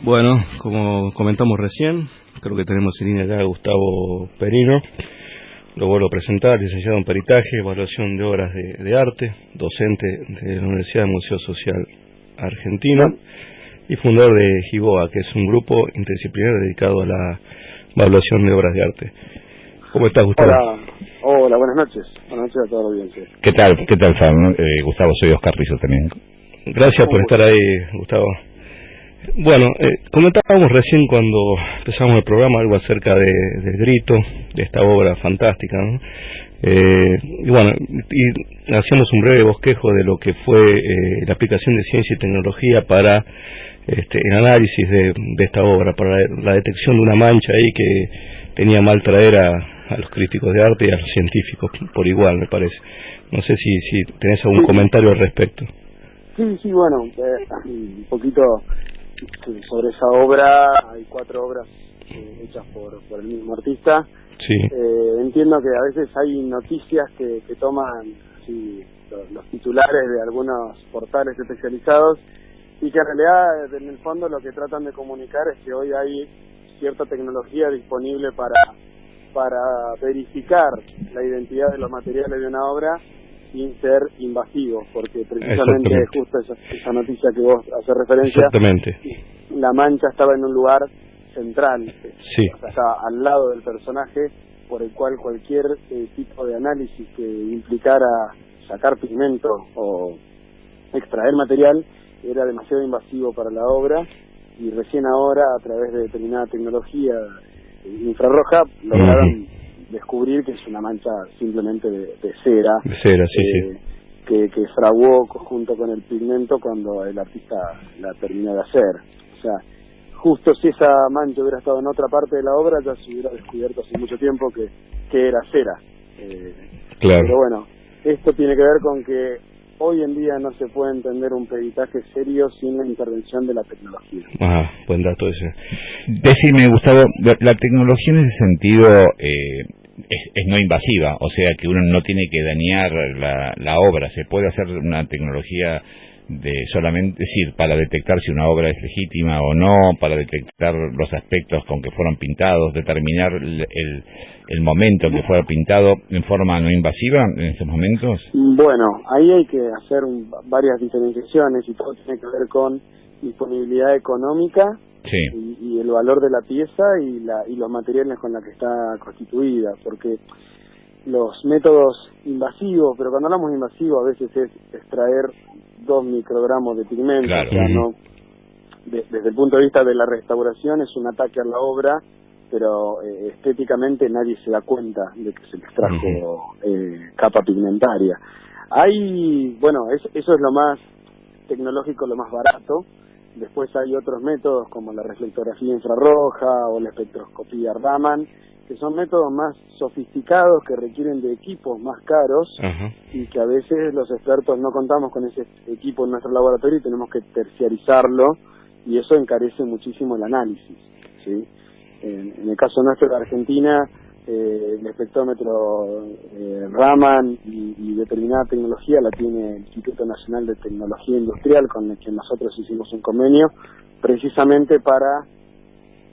Bueno, como comentamos recién, creo que tenemos en línea acá a Gustavo Perino. Lo vuelvo a presentar, licenciado en Peritaje, Evaluación de Obras de Arte, docente de la Universidad del Museo Social Argentino y fundador de GIBOA, que es un grupo interdisciplinario dedicado a la evaluación de obras de arte. ¿Cómo estás, Gustavo? Hola, buenas noches. Buenas noches a toda la audiencia. ¿Qué tal, Gustavo? Soy Oscar Rizzo también. Gracias por estar ahí, Gustavo. Bueno, comentábamos recién cuando empezamos el programa algo acerca del Grito, de esta obra fantástica, ¿no? Y bueno, y hacíamos un breve bosquejo de lo que fue la aplicación de ciencia y tecnología para el análisis de esta obra, para la detección de una mancha ahí que tenía mal traer a los críticos de arte y a los científicos por igual, me parece. No sé si tenés algún comentario al respecto. Sí, bueno, un poquito sobre esa obra. Hay 4 obras hechas por el mismo artista. Sí. Entiendo que a veces hay noticias que toman así, los titulares de algunos portales especializados y que en realidad en el fondo lo que tratan de comunicar es que hoy hay cierta tecnología disponible para verificar la identidad de los materiales de una obra sin ser invasivos, porque precisamente justo esa noticia que vos haces referencia, la mancha estaba en un lugar central, sí. O sea, estaba al lado del personaje, por el cual cualquier tipo de análisis que implicara sacar pigmento o extraer material era demasiado invasivo para la obra, y recién ahora, a través de determinada tecnología infrarroja, lograron descubrir que es una mancha simplemente de cera. De cera, sí. Que fraguó junto con el pigmento cuando el artista la terminó de hacer. O sea, justo si esa mancha hubiera estado en otra parte de la obra, ya se hubiera descubierto hace mucho tiempo que era cera. Claro. Pero bueno, esto tiene que ver con que hoy en día no se puede entender un peritaje serio sin la intervención de la tecnología. Buen dato ese. Decime, Gustavo, la tecnología en ese sentido es no invasiva, o sea que uno no tiene que dañar la obra. Se puede hacer una tecnología solamente, es decir, para detectar si una obra es legítima o no, para detectar los aspectos con que fueron pintados, determinar el momento en que fuera pintado en forma no invasiva en esos momentos. Bueno, ahí hay que hacer varias diferenciaciones y todo tiene que ver con disponibilidad económica. Sí. Y el valor de la pieza y los materiales con los que está constituida, porque los métodos invasivos, pero cuando hablamos de invasivo a veces es extraer 2 microgramos de pigmento, claro. O sea, no, desde el punto de vista de la restauración es un ataque a la obra, pero estéticamente nadie se da cuenta de que se le extrajo capa pigmentaria. Bueno, eso es lo más tecnológico, lo más barato. Después hay otros métodos como la reflectografía infrarroja o la espectroscopía Raman, que son métodos más sofisticados que requieren de equipos más caros y que a veces los expertos no contamos con ese equipo en nuestro laboratorio y tenemos que terciarizarlo, y eso encarece muchísimo el análisis, ¿sí? En el caso nuestro de Argentina, el espectrómetro Raman y determinada tecnología la tiene el Instituto Nacional de Tecnología Industrial, con el que nosotros hicimos un convenio precisamente para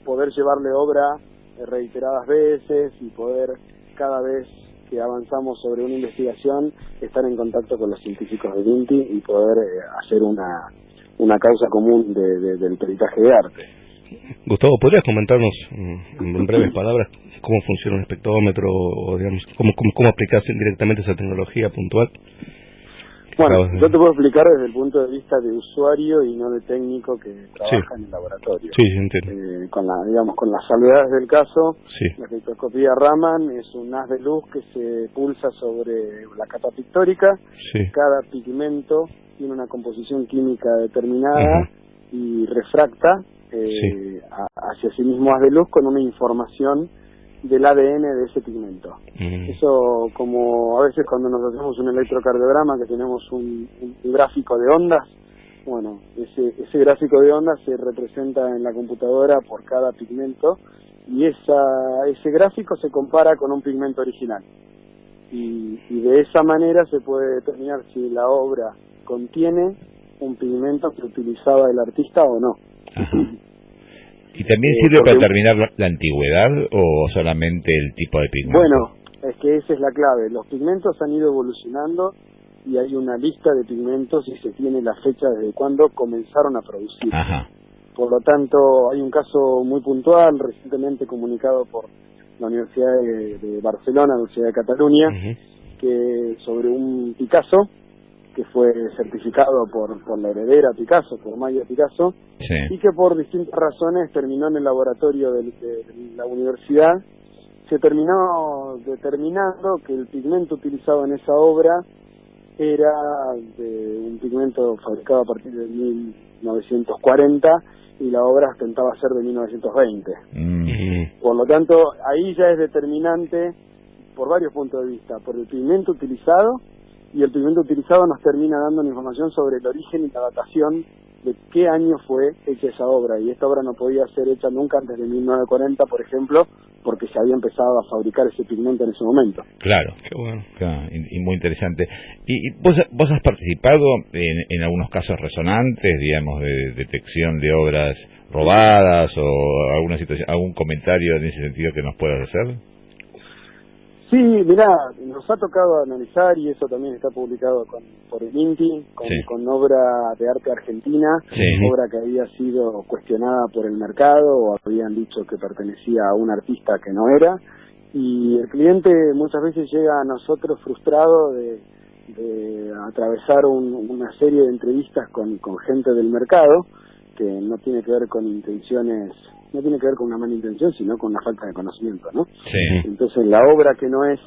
poder llevarle obra reiteradas veces y poder, cada vez que avanzamos sobre una investigación, estar en contacto con los científicos de INTI y poder hacer una causa común del peritaje de arte. Gustavo, ¿podrías comentarnos en breves palabras cómo funciona un espectrómetro, o digamos, cómo aplicás directamente esa tecnología puntual? Bueno, yo te puedo explicar desde el punto de vista de usuario y no de técnico que trabaja en el laboratorio. Sí, entiendo. Con las salvedades del caso, sí. La espectroscopía Raman es un haz de luz que se pulsa sobre la capa pictórica. Sí. Cada pigmento tiene una composición química determinada y refracta hacia sí mismo haz de luz con una información del ADN de ese pigmento. Eso, como a veces cuando nos hacemos un electrocardiograma, que tenemos un gráfico de ondas, bueno, ese gráfico de ondas se representa en la computadora por cada pigmento, y ese gráfico se compara con un pigmento original, y de esa manera se puede determinar si la obra contiene un pigmento que utilizaba el artista o no. ¿Y también sirve para determinar la antigüedad o solamente el tipo de pigmento? Bueno, es que esa es la clave. Los pigmentos han ido evolucionando y hay una lista de pigmentos y se tiene la fecha desde cuando comenzaron a producir. Ajá. Por lo tanto, hay un caso muy puntual, recientemente comunicado por la Universidad de Barcelona, la Universidad de Cataluña, que sobre un Picasso, que fue certificado por la heredera Picasso, por Maya Picasso, sí, y que por distintas razones terminó en el laboratorio de la universidad. Se terminó determinando que el pigmento utilizado en esa obra era de un pigmento fabricado a partir de 1940 y la obra ostentaba ser de 1920. Por lo tanto, ahí ya es determinante por varios puntos de vista, por el pigmento utilizado, y el pigmento utilizado nos termina dando una información sobre el origen y la datación de qué año fue hecha esa obra, y esta obra no podía ser hecha nunca antes de 1940, por ejemplo, porque se había empezado a fabricar ese pigmento en ese momento. Claro, qué bueno. Claro, y muy interesante. ¿Y vos has participado en algunos casos resonantes, digamos, de detección de obras robadas o alguna situación, algún comentario en ese sentido que nos puedas hacer? Sí, mirá, nos ha tocado analizar, y eso también está publicado por el INTI, con obra de arte argentina, obra que había sido cuestionada por el mercado o habían dicho que pertenecía a un artista que no era, y el cliente muchas veces llega a nosotros frustrado de atravesar una serie de entrevistas con gente del mercado que no tiene que ver con intenciones, no tiene que ver con una mala intención, sino con una falta de conocimiento, ¿no? Sí. Entonces la obra que no es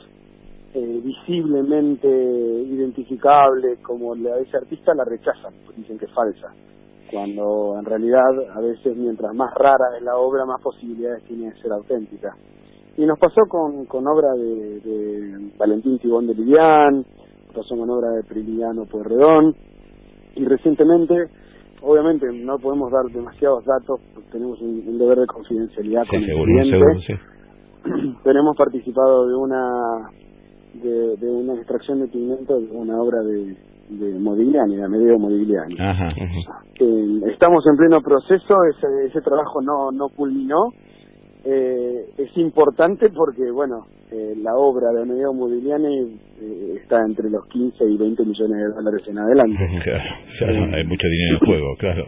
visiblemente identificable como la de ese artista la rechazan, dicen que es falsa, cuando en realidad a veces mientras más rara es la obra, más posibilidades tiene de ser auténtica. Y nos pasó con obra de Valentín Tibón de Livián, pasó con obra de Priliano Pueyrredón, y recientemente, obviamente no podemos dar demasiados datos, porque tenemos un deber de confidencialidad con el cliente, seguro. Pero hemos participado de una extracción de pigmento de una obra de Modigliani, de Amedeo Modigliani. Estamos en pleno proceso, ese trabajo no culminó. Es importante porque, bueno, la obra de Amedeo Modigliani está entre los 15 y 20 millones de dólares en adelante. Claro, hay mucho dinero en juego, claro.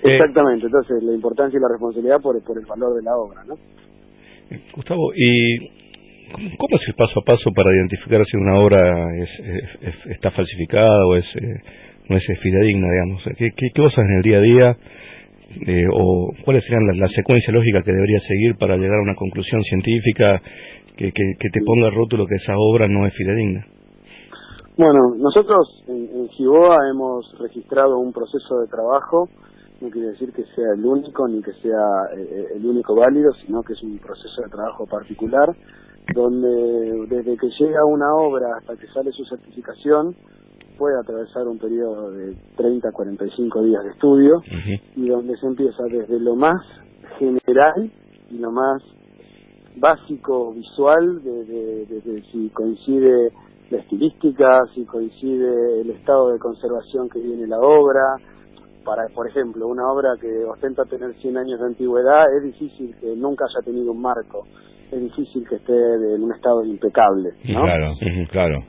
Exactamente, entonces la importancia y la responsabilidad por el valor de la obra, ¿no? Gustavo, ¿y cómo es el paso a paso para identificar si una obra está falsificada o no es fidedigna, digamos? ¿Qué cosas en el día a día o cuáles serían la secuencia lógica que debería seguir para llegar a una conclusión científica que te ponga el rótulo que esa obra no es fidedigna? Bueno, nosotros en Giboa hemos registrado un proceso de trabajo, no quiere decir que sea el único ni que sea el único válido, sino que es un proceso de trabajo particular, donde desde que llega una obra hasta que sale su certificación puede atravesar un periodo de 30 a 45 días de estudio, y donde se empieza desde lo más general y lo más básico visual, desde si coincide la estilística, si coincide el estado de conservación que tiene la obra. Para, por ejemplo, una obra que ostenta tener 100 años de antigüedad, es difícil que nunca haya tenido un marco, es difícil que esté en un estado impecable, ¿no? Claro.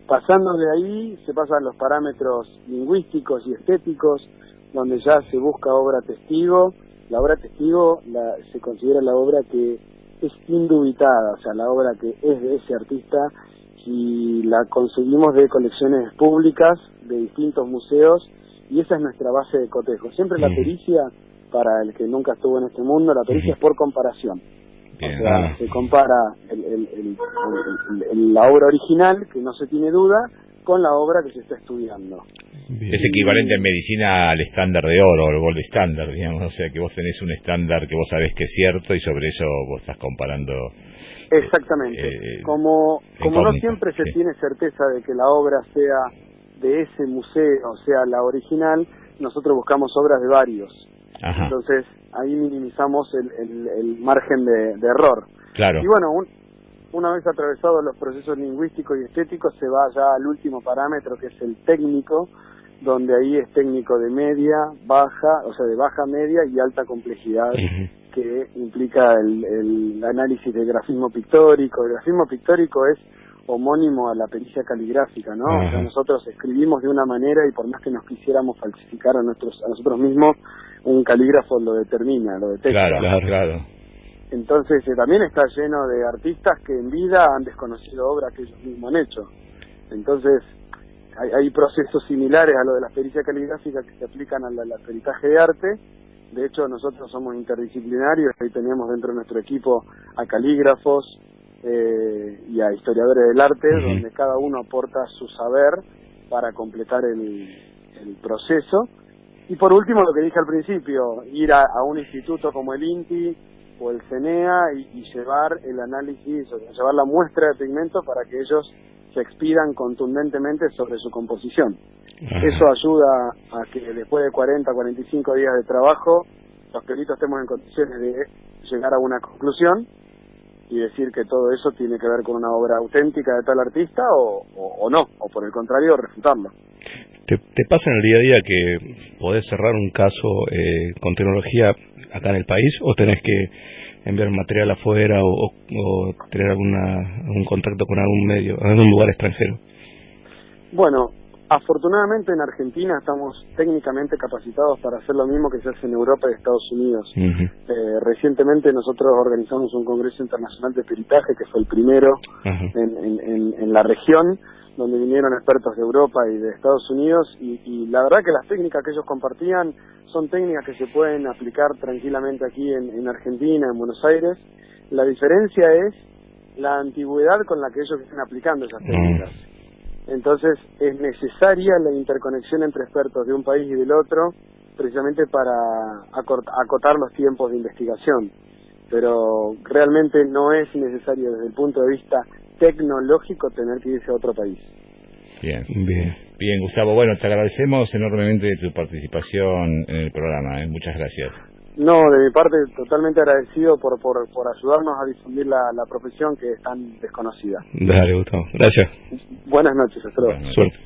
Pasando de ahí se pasan los parámetros lingüísticos y estéticos, donde ya se busca obra testigo. La obra testigo se considera la obra que es indubitada, o sea, la obra que es de ese artista, y la conseguimos de colecciones públicas, de distintos museos, y esa es nuestra base de cotejo. Siempre la pericia, para el que nunca estuvo en este mundo, la pericia es por comparación. Bien. O sea, se compara la obra original, que no se tiene duda, con la obra que se está estudiando. Bien. Es equivalente en medicina al estándar de oro, el gold standard, digamos, o sea que vos tenés un estándar que vos sabés que es cierto y sobre eso vos estás comparando. Exactamente. Como no siempre se tiene certeza de que la obra sea de ese museo, sea la original, nosotros buscamos obras de varios. Entonces ahí minimizamos el margen de error. Claro. Y bueno, una vez atravesados los procesos lingüísticos y estéticos, se va ya al último parámetro, que es el técnico, donde ahí es técnico de media, baja, o sea, de baja, media y alta complejidad, que implica el análisis de grafismo pictórico. El grafismo pictórico es homónimo a la pericia caligráfica, ¿no? O sea, nosotros escribimos de una manera y por más que nos quisiéramos falsificar a nosotros mismos, un calígrafo lo determina, lo detecta. Claro. Entonces también está lleno de artistas que en vida han desconocido obras que ellos mismos han hecho. Entonces hay procesos similares a lo de la pericia caligráfica que se aplican al peritaje de arte. De hecho, nosotros somos interdisciplinarios, ahí tenemos dentro de nuestro equipo a calígrafos y a historiadores del arte, donde cada uno aporta su saber para completar el proceso. Y por último, lo que dije al principio, ir a un instituto como el INTI o el CENEA y llevar el análisis, o sea, llevar la muestra de pigmento para que ellos se expidan contundentemente sobre su composición. Eso ayuda a que después de 40, 45 días de trabajo, los peritos estemos en condiciones de llegar a una conclusión y decir que todo eso tiene que ver con una obra auténtica de tal artista o no, o por el contrario, refutarlo. ¿Te pasa en el día a día que podés cerrar un caso con tecnología acá en el país o tenés que enviar material afuera o tener algún contacto con algún medio, algún lugar extranjero? Bueno, afortunadamente en Argentina estamos técnicamente capacitados para hacer lo mismo que se hace en Europa y Estados Unidos. Recientemente nosotros organizamos un congreso internacional de peritaje que fue el primero en la región, donde vinieron expertos de Europa y de Estados Unidos y la verdad que las técnicas que ellos compartían son técnicas que se pueden aplicar tranquilamente aquí en Argentina, en Buenos Aires. La diferencia es la antigüedad con la que ellos están aplicando esas técnicas. Entonces es necesaria la interconexión entre expertos de un país y del otro, precisamente para acotar los tiempos de investigación. Pero realmente no es necesario desde el punto de vista tecnológico tener que irse a otro país. Bien, Gustavo. Bueno, te agradecemos enormemente tu participación en el programa. Muchas gracias. No, de mi parte, totalmente agradecido por ayudarnos a difundir la profesión que es tan desconocida. Dale, Gustavo. Gracias. Buenas noches, hasta luego. Suerte.